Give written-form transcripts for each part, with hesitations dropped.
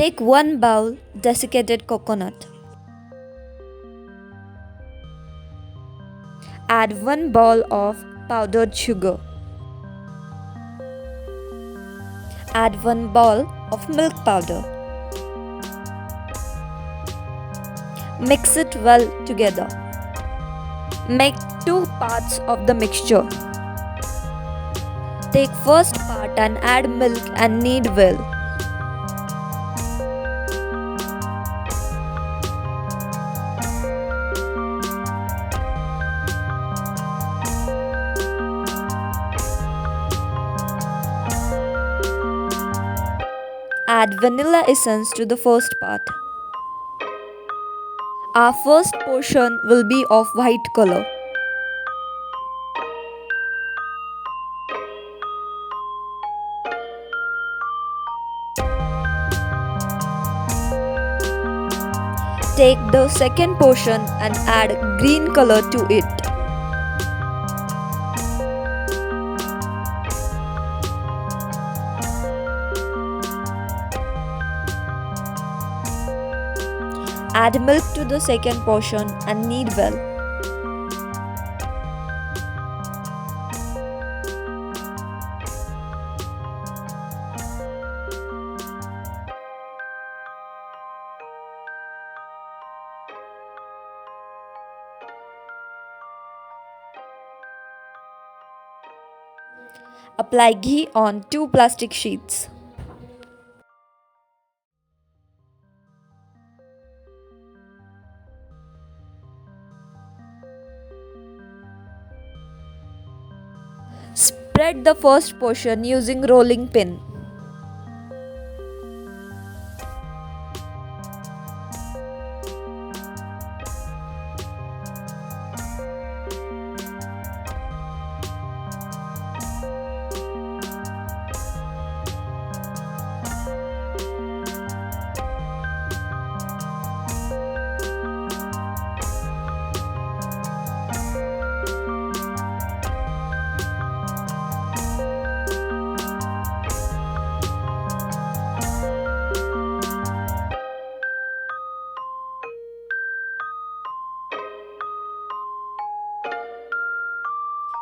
Take 1 bowl desiccated coconut. Add 1 bowl of powdered sugar. Add 1 bowl of milk powder. Mix it well together. Make 2 parts of the mixture. Take first part and add milk and knead well. Add vanilla essence to the first part. Our first portion will be of white color. Take the second portion and add green color to it. Add milk to the second portion and knead well. Apply ghee on 2 plastic sheets. Spread the first portion using rolling pin.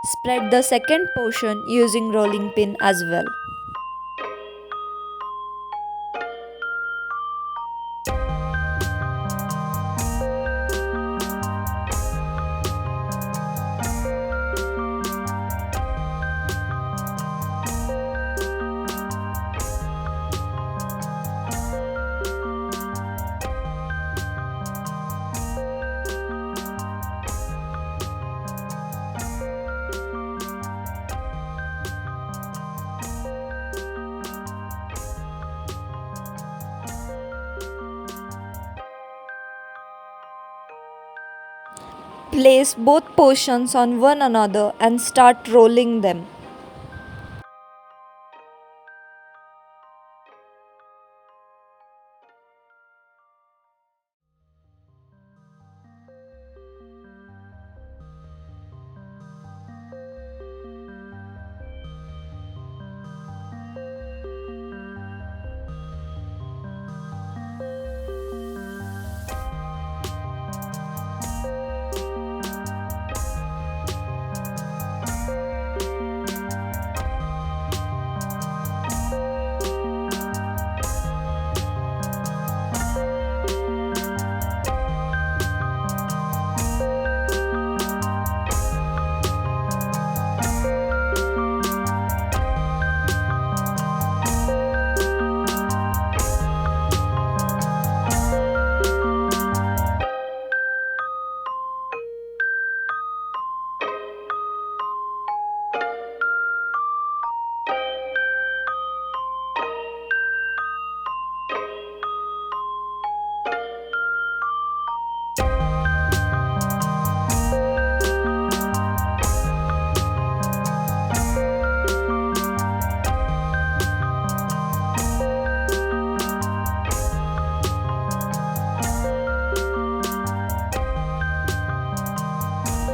Spread the second portion using rolling pin as well. Place both portions on one another and start rolling them.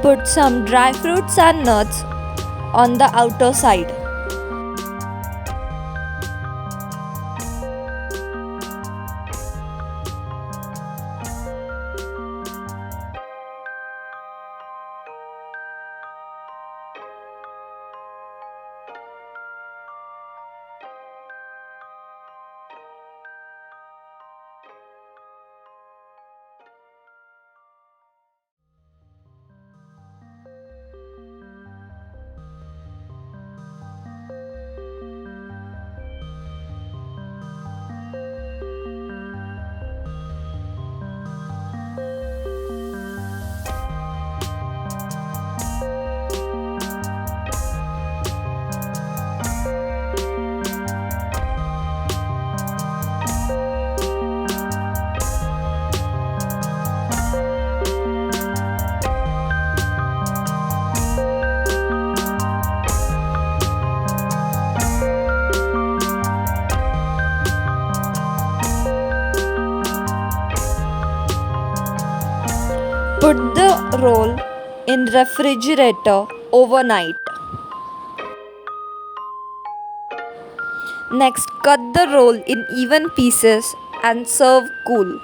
Put some dry fruits and nuts on the outer side. Put the roll in refrigerator overnight. Next, cut the roll in even pieces and serve cool.